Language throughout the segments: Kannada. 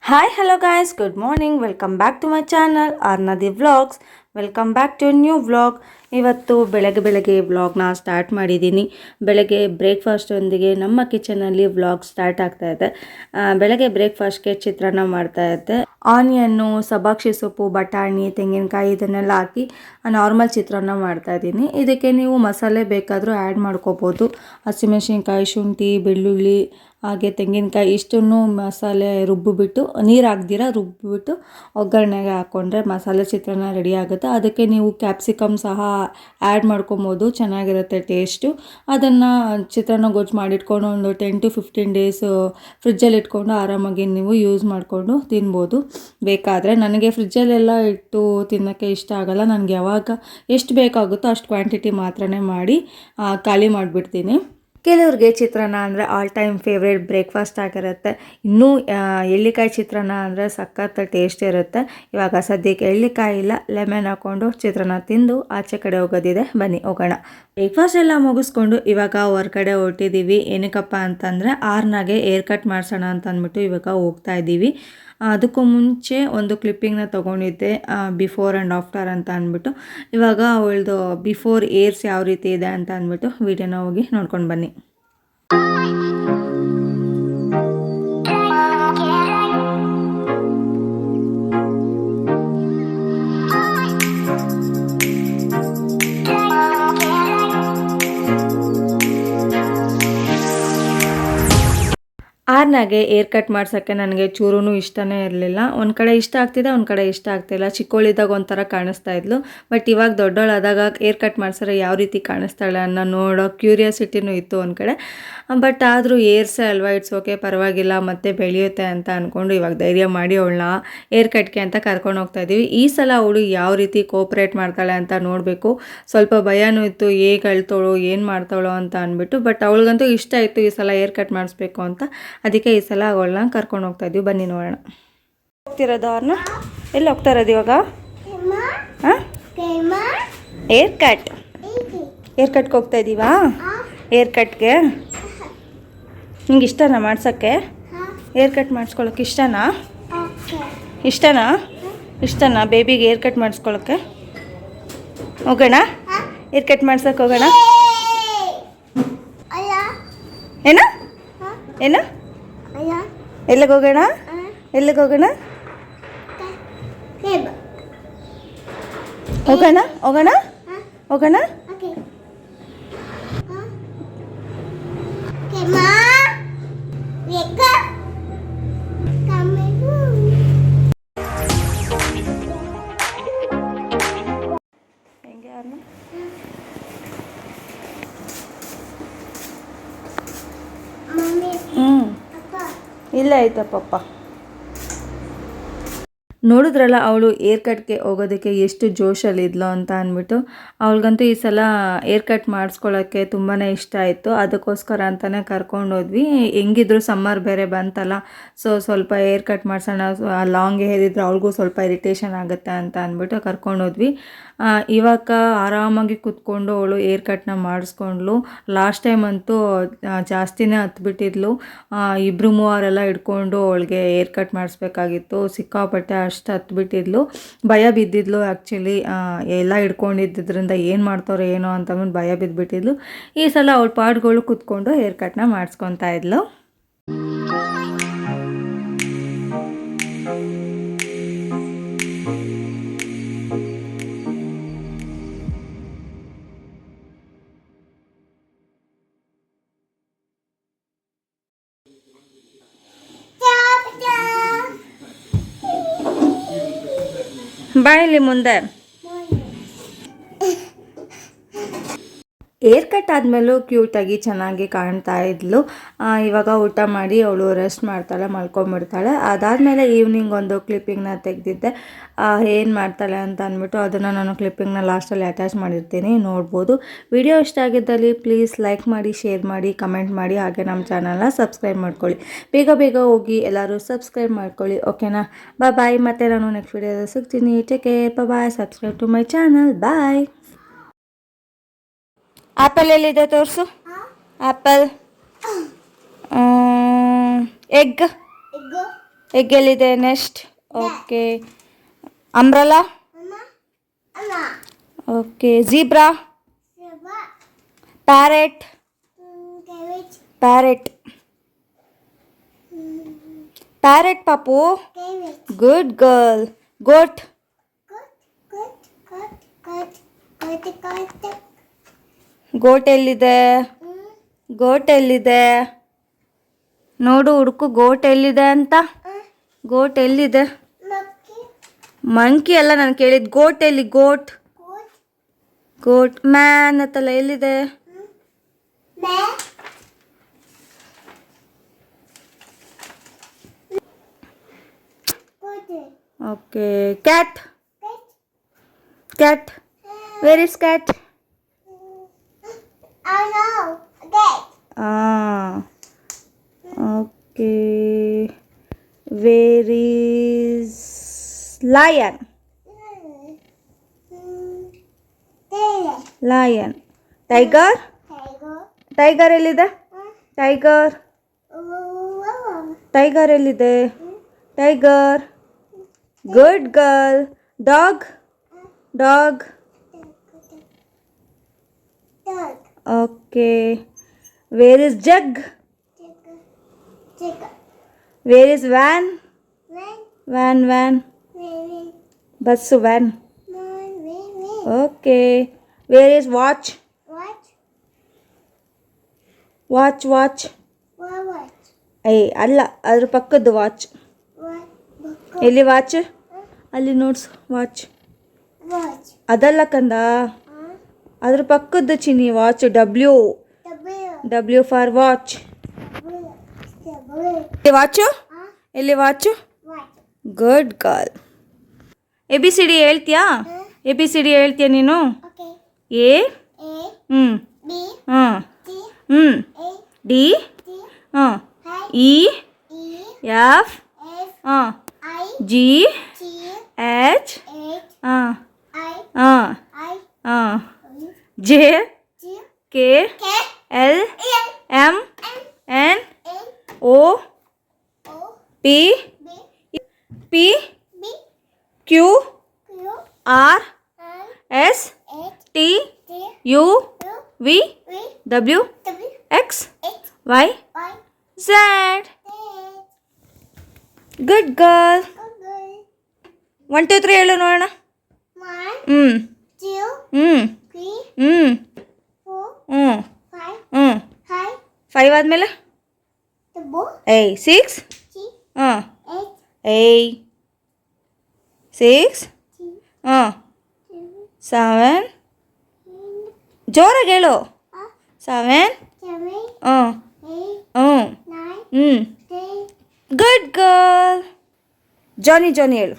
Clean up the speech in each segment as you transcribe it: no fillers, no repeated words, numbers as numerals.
Hi, hello guys, good morning. Welcome back to my channel, Arnadi Vlogs. Welcome back to new vlog. ಇವತ್ತು ಬೆಳಗ್ಗೆ ವ್ಲಾಗ್ನ ಸ್ಟಾರ್ಟ್ ಮಾಡಿದ್ದೀನಿ. ಬೆಳಗ್ಗೆ ಬ್ರೇಕ್ಫಾಸ್ಟೊಂದಿಗೆ ನಮ್ಮ ಕಿಚನಲ್ಲಿ ವ್ಲಾಗ್ ಸ್ಟಾರ್ಟ್ ಆಗ್ತಾ ಇದೆ. ಬೆಳಗ್ಗೆ ಬ್ರೇಕ್ಫಾಸ್ಟ್ಗೆ ಚಿತ್ರಾನ್ನ ಮಾಡ್ತಾ ಇದ್ದೆ. ಆನಿಯನ್ನು, ಸಬಾಕ್ಷಿ ಸೊಪ್ಪು, ಬಟಾಣಿ, ತೆಂಗಿನಕಾಯಿ ಇದನ್ನೆಲ್ಲ ಹಾಕಿ ನಾರ್ಮಲ್ ಚಿತ್ರಾನ್ನ ಮಾಡ್ತಾ ಇದ್ದೀನಿ. ಇದಕ್ಕೆ ನೀವು ಮಸಾಲೆ ಬೇಕಾದರೂ ಆ್ಯಡ್ ಮಾಡ್ಕೋಬೋದು. ಹಸಿಮೆಣಸಿನ್ಕಾಯಿ, ಶುಂಠಿ, ಬೆಳ್ಳುಳ್ಳಿ ಹಾಗೆ ತೆಂಗಿನಕಾಯಿ ಇಷ್ಟನ್ನು ಮಸಾಲೆ ರುಬ್ಬಿಬಿಟ್ಟು ನೀರು ಹಾಕ್ದಿರ ರುಬ್ಬಿಬಿಟ್ಟು ಒಗ್ಗರಣೆಗೆ ಹಾಕ್ಕೊಂಡ್ರೆ ಮಸಾಲೆ ಚಿತ್ರಾನ್ನ ರೆಡಿ ಆಗುತ್ತೆ. ಅದಕ್ಕೆ ನೀವು ಕ್ಯಾಪ್ಸಿಕಮ್ ಸಹ ಆ್ಯಡ್ ಮಾಡ್ಕೊಬೋದು, ಚೆನ್ನಾಗಿರುತ್ತೆ ಟೇಸ್ಟು. ಅದನ್ನು ಚಿತ್ರಾನ್ನ ಗೊಜ್ಜು ಮಾಡಿಟ್ಕೊಂಡು ಒಂದು 10 to 15 ಡೇಸ್ ಫ್ರಿಜ್ಜಲ್ಲಿ ಇಟ್ಕೊಂಡು ಆರಾಮಾಗಿ ನೀವು ಯೂಸ್ ಮಾಡಿಕೊಂಡು ತಿನ್ಬೋದು ಬೇಕಾದರೆ. ನನಗೆ ಫ್ರಿಜ್ಜಲ್ಲೆಲ್ಲ ಇಟ್ಟು ತಿನ್ನೋಕ್ಕೆ ಇಷ್ಟ ಆಗೋಲ್ಲ. ನನಗೆ ಯಾವಾಗ ಎಷ್ಟು ಬೇಕಾಗುತ್ತೋ ಅಷ್ಟು ಕ್ವಾಂಟಿಟಿ ಮಾತ್ರನೇ ಮಾಡಿ ಖಾಲಿ ಮಾಡಿಬಿಡ್ತೀನಿ. ಕೆಲವ್ರಿಗೆ ಚಿತ್ರಾನ್ನ ಅಂದರೆ ಆಲ್ ಟೈಮ್ ಫೇವ್ರೇಟ್ ಬ್ರೇಕ್ಫಾಸ್ಟ್ ಆಗಿರುತ್ತೆ. ಇನ್ನೂ ಎಳ್ಳಿಕಾಯಿ ಚಿತ್ರಾನ್ನ ಅಂದರೆ ಸಖತ್ ಟೇಸ್ಟ್ ಇರುತ್ತೆ. ಇವಾಗ ಸದ್ಯಕ್ಕೆ ಎಳ್ಳಿಕಾಯಿ ಇಲ್ಲ, ಲೆಮನ್ ಹಾಕ್ಕೊಂಡು ಚಿತ್ರಾನ್ನ ತಿಂದು ಆಚೆ ಕಡೆ ಹೋಗೋದಿದೆ. ಬನ್ನಿ ಹೋಗೋಣ. ಬ್ರೇಕ್ಫಾಸ್ಟ್ ಎಲ್ಲ ಮುಗಿಸ್ಕೊಂಡು ಇವಾಗ ಹೊರಗಡೆ ಹೊರಟಿದ್ದೀವಿ. ಏನಕ್ಕಪ್ಪ ಅಂತಂದರೆ ಆರ್ನಾಗೆ ಏರ್ ಕಟ್ ಮಾಡಿಸೋಣ ಅಂತ ಅಂದ್ಬಿಟ್ಟು ಇವಾಗ ಹೋಗ್ತಾ ಇದ್ದೀವಿ. ಅದಕ್ಕೂ ಮುಂಚೆ ಒಂದು ಕ್ಲಿಪ್ಪಿಂಗ್ನ ತೊಗೊಂಡಿದ್ದೆ, ಬಿಫೋರ್ ಆ್ಯಂಡ್ ಆಫ್ಟರ್ ಅಂತ ಅಂದ್ಬಿಟ್ಟು. ಇವಾಗ ಅವಳದು ಬಿಫೋರ್ ಏರ್ಸ್ ಯಾವ ರೀತಿ ಇದೆ ಅಂತ ಅಂದ್ಬಿಟ್ಟು ವಿಡಿಯೋನ ಹೋಗಿ ನೋಡ್ಕೊಂಡು ಬನ್ನಿ. ಆರ್ನಾಗೆ ಏರ್ ಕಟ್ ಮಾಡ್ಸೋಕ್ಕೆ ನನಗೆ ಚೂರೂ ಇಷ್ಟನೇ ಇರಲಿಲ್ಲ. ಒಂದು ಕಡೆ ಇಷ್ಟ ಆಗ್ತಿದೆ, ಒಂದು ಕಡೆ ಇಷ್ಟ ಆಗ್ತಿಲ್ಲ. ಚಿಕ್ಕವಳಿದ್ದಾಗ ಒಂಥರ ಕಾಣಿಸ್ತಾ ಇದ್ಲು, ಬಟ್ ಇವಾಗ ದೊಡ್ಡವಳಾದಾಗ ಏರ್ ಕಟ್ ಮಾಡ್ಸಿದ್ರೆ ಯಾವ ರೀತಿ ಕಾಣಿಸ್ತಾಳೆ ಅನ್ನೋ ನೋಡೋ ಕ್ಯೂರಿಯಾಸಿಟಿನೂ ಇತ್ತು ಒಂದು ಕಡೆ. ಬಟ್ ಆದರೂ ಏರ್ಸೇ ಅಲ್ವಾ, ಇಟ್ಸ್ ಓಕೆ, ಪರವಾಗಿಲ್ಲ, ಮತ್ತೆ ಬೆಳೆಯುತ್ತೆ ಅಂತ ಅಂದ್ಕೊಂಡು ಇವಾಗ ಧೈರ್ಯ ಮಾಡಿ ಅವಳನ್ನ ಏರ್ ಕಟ್ಗೆ ಅಂತ ಕರ್ಕೊಂಡು ಹೋಗ್ತಾ ಇದ್ದೀವಿ. ಈ ಸಲ ಅವಳು ಯಾವ ರೀತಿ ಕೋಪ್ರೇಟ್ ಮಾಡ್ತಾಳೆ ಅಂತ ನೋಡಬೇಕು. ಸ್ವಲ್ಪ ಭಯನೂ ಇತ್ತು, ಹೇಗೆ ಅಳ್ತಾಳೋ ಏನು ಮಾಡ್ತಾಳೋ ಅಂತ ಅಂದ್ಬಿಟ್ಟು. ಬಟ್ ಅವಳಿಗಂತೂ ಇಷ್ಟ ಇತ್ತು ಈ ಸಲ ಏರ್ ಕಟ್ ಮಾಡಿಸ್ಬೇಕು ಅಂತ. ಅದಕ್ಕೆ ಈ ಸಲ ಅವಳನ್ನ ಕರ್ಕೊಂಡು ಹೋಗ್ತಾ ಇದ್ದೀವಿ. ಬನ್ನಿ ನೋಡೋಣ. ಹೋಗ್ತಿರೋದು ಅವ್ರನ್ನ ಎಲ್ಲಿ ಹೋಗ್ತಾ ಇರೋದು ಇವಾಗ? ಹಾಂ, ಏರ್ ಕಟ್ಗೆ ಹೋಗ್ತಾ ಇದ್ದೀವಾ? ಏರ್ ಕಟ್ಗೆ ನಿಂಗೆ ಇಷ್ಟನಾ ಮಾಡ್ಸೋಕ್ಕೆ? ಏರ್ ಕಟ್ ಮಾಡಿಸ್ಕೊಳ್ಳೋಕೆ ಇಷ್ಟನಾ ಬೇಬಿಗೆ ಏರ್ ಕಟ್ ಮಾಡಿಸ್ಕೊಳ್ಳೋಕ್ಕೆ? ಹೋಗೋಣ, ಏರ್ ಕಟ್ ಮಾಡ್ಸೋಕೆ ಹೋಗೋಣ. ಏನು ಎಲ್ಲಿಗೆ ಹೋಗೋಣ? ಹೋಗೋಣ ಹೆಂಗೆ ಯಾರನ್ನ ಇಲ್ಲ ಆಯ್ತಪ್ಪಪ್ಪ. ನೋಡಿದ್ರಲ್ಲ ಅವಳು ಏರ್ ಕಟ್ಗೆ ಹೋಗೋದಕ್ಕೆ ಎಷ್ಟು ಜೋಶಲ್ಲಿದ್ಲು ಅಂತ ಅಂದ್ಬಿಟ್ಟು. ಅವಳಿಗಂತೂ ಈ ಸಲ ಏರ್ ಕಟ್ ಮಾಡಿಸ್ಕೊಳ್ಳೋಕ್ಕೆ ತುಂಬಾ ಇಷ್ಟ ಆಯಿತು. ಅದಕ್ಕೋಸ್ಕರ ಅಂತಲೇ ಕರ್ಕೊಂಡೋದ್ವಿ. ಹೆಂಗಿದ್ರು ಸಮ್ಮರ್ ಬೇರೆ ಬಂತಲ್ಲ, ಸೊ ಸ್ವಲ್ಪ ಏರ್ ಕಟ್ ಮಾಡಿಸೋಣ, ಲಾಂಗ್ ಹೇರ್ ಇದ್ದರೆ ಅವಳಿಗೂ ಸ್ವಲ್ಪ ಇರಿಟೇಷನ್ ಆಗುತ್ತೆ ಅಂತ ಅಂದ್ಬಿಟ್ಟು ಕರ್ಕೊಂಡೋದ್ವಿ. ಇವಾಗ ಆರಾಮಾಗಿ ಕೂತ್ಕೊಂಡು ಅವಳು ಏರ್ ಕಟ್ನ ಮಾಡಿಸ್ಕೊಂಡ್ಲು. ಲಾಸ್ಟ್ ಟೈಮ್ ಅಂತೂ ಜಾಸ್ತಿನೇ ಹತ್ಬಿಟ್ಟಿದ್ಲು. 2-3 ಹಿಡ್ಕೊಂಡು ಅವಳಿಗೆ ಏರ್ ಕಟ್ ಮಾಡಿಸ್ಬೇಕಾಗಿತ್ತು. ಸಿಕ್ಕಾಪಟ್ಟೆ ಅಷ್ಟು ಹತ್ಬಿಟ್ಟಿದ್ಲು, ಭಯ ಬಿದ್ದಿದ್ಲು. ಆ್ಯಕ್ಚುಲಿ ಎಲ್ಲ ಹಿಡ್ಕೊಂಡಿದ್ದರಿಂದ ಏನು ಮಾಡ್ತಾರೋ ಏನೋ ಅಂತಂದ್ಬಿಟ್ಟು ಭಯ ಬಿದ್ದುಬಿಟ್ಟಿದ್ಲು. ಈ ಸಲ ಅವಳ ಪಾಡ್ಗಳು ಕೂತ್ಕೊಂಡು ಹೇರ್ ಕಟ್ನ ಮಾಡಿಸ್ಕೊತಾ ಇದ್ಲು. ಬಾಯಲ್ಲಿ ಮುಂದೆ ಏರ್ ಕಟ್ ಆದಮೇಲೂ ಕ್ಯೂಟಾಗಿ ಚೆನ್ನಾಗಿ ಕಾಣ್ತಾ ಇದ್ಲು. ಇವಾಗ ಊಟ ಮಾಡಿ ಅವಳು ರೆಸ್ಟ್ ಮಾಡ್ತಾಳೆ, ಮಲ್ಕೊಂಡ್ಬಿಡ್ತಾಳೆ. ಅದಾದಮೇಲೆ ಈವ್ನಿಂಗ್ ಒಂದು ಕ್ಲಿಪ್ಪಿಂಗ್ನ ತೆಗೆದಿದ್ದೆ, ಏನು ಮಾಡ್ತಾಳೆ ಅಂತ ಅಂದ್ಬಿಟ್ಟು. ಅದನ್ನು ನಾನು ಕ್ಲಿಪ್ಪಿಂಗ್ನ ಲಾಸ್ಟಲ್ಲಿ ಅಟ್ಯಾಚ್ ಮಾಡಿರ್ತೀನಿ, ನೋಡ್ಬೋದು. ವಿಡಿಯೋ ಇಷ್ಟ ಆಗಿದ್ದಲ್ಲಿ ಪ್ಲೀಸ್ ಲೈಕ್ ಮಾಡಿ, ಶೇರ್ ಮಾಡಿ, ಕಮೆಂಟ್ ಮಾಡಿ, ಹಾಗೆ ನಮ್ಮ ಚಾನಲ್ನ ಸಬ್ಸ್ಕ್ರೈಬ್ ಮಾಡ್ಕೊಳ್ಳಿ. ಬೇಗ ಹೋಗಿ ಎಲ್ಲರೂ ಸಬ್ಸ್ಕ್ರೈಬ್ ಮಾಡ್ಕೊಳ್ಳಿ, ಓಕೆನಾ? ಬಾಯ್. ಮತ್ತೆ ನಾನು ನೆಕ್ಸ್ಟ್ ವಿಡಿಯೋದಲ್ಲಿ ಸಿಗ್ತೀನಿ. Take care, bye. Subscribe to my channel. Bye. Apple ಎಲ್ಲಿದೆ ತೋರಿಸು. ಆ್ಯಪಲ್, ಎಗ್, ಎಗ್ ಎಲ್ಲಿದೆ next? Okay. Umbrella? Okay. Zebra? Parrot? Parrot. Parrot ಪಾಪು. Good girl. ಗೋಟ್? ಗೋಟ್ ಎಲ್ಲಿದೆ? ಗೋಟ್ ಎಲ್ಲಿದೆ? ನೋಡು ಹುಡುಕು ಗೋಟ್ ಎಲ್ಲಿದೆ ಅಂತ. ಗೋಟ್ ಎಲ್ಲಿದೆ? ಮಂಕಿ ಅಲ್ಲ ನಾನು ಕೇಳಿದ್ದು. ಗೋಟ್ ಎಲ್ಲಿ? ಗೋಟ್. ಗೋಟ್. ಮ್ಯಾನ್ ಅಂತಲ್ಲ, ಎಲ್ಲಿದೆ? Okay. Cat? Cat. Where is cat? Okay. Where is lion? Lion. Tiger? Tiger ಎಲ್ಲಿದೆ? ಟೈಗರ್. ಟೈಗರ್ ಎಲ್ಲಿದೆ? Tiger. Good girl. Dog? Dog. Okay. Where is jug? Where is van? Van van. Bus van. Okay. Where is watch? Watch watch. ಅಲ್ಲ, ಅದ್ರ ಪಕ್ಕದ್ದು ವಾಚ್. ಎಲ್ಲಿ ವಾಚ್? ಅಲ್ಲಿ ನೋಡ್ಸು ವಾಚ್. ಅದಲ್ಲ ಕಂದ, ಅದ್ರ ಪಕ್ಕದ್ದು ಚಿನಿ watch. W. W for watch. Watch ಎಲ್ಲಿ? ವಾಚು. Good girl. ABCD ಹೇಳ್ತೀಯಾ? ABCD ಹೇಳ್ತೀಯ ನೀನು? A. D. E. F. G. H. J. K. L. M. N. O. P. P. Q. R. S. T. U. V. W. X. Y. Z. Good girl. 1 2 3 ಹೇಳು ನೋಡೋಣ. 5 ಆದಮೇಲೆ 6. 6. 7. ಜೋರಾಗಿ ಹೇಳು. 7. Good girl. ಜಾನಿ ಜಾನಿ ಹೇಳು.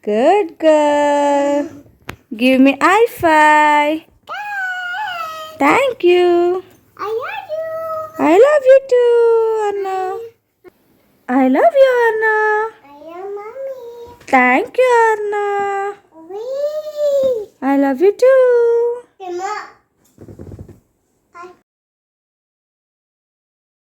Good girl. Give me high five. Thank you. I love you. I love you too, Anna. I love you, Anna. I love mommy. Thank you, Anna. Wee. I love you too.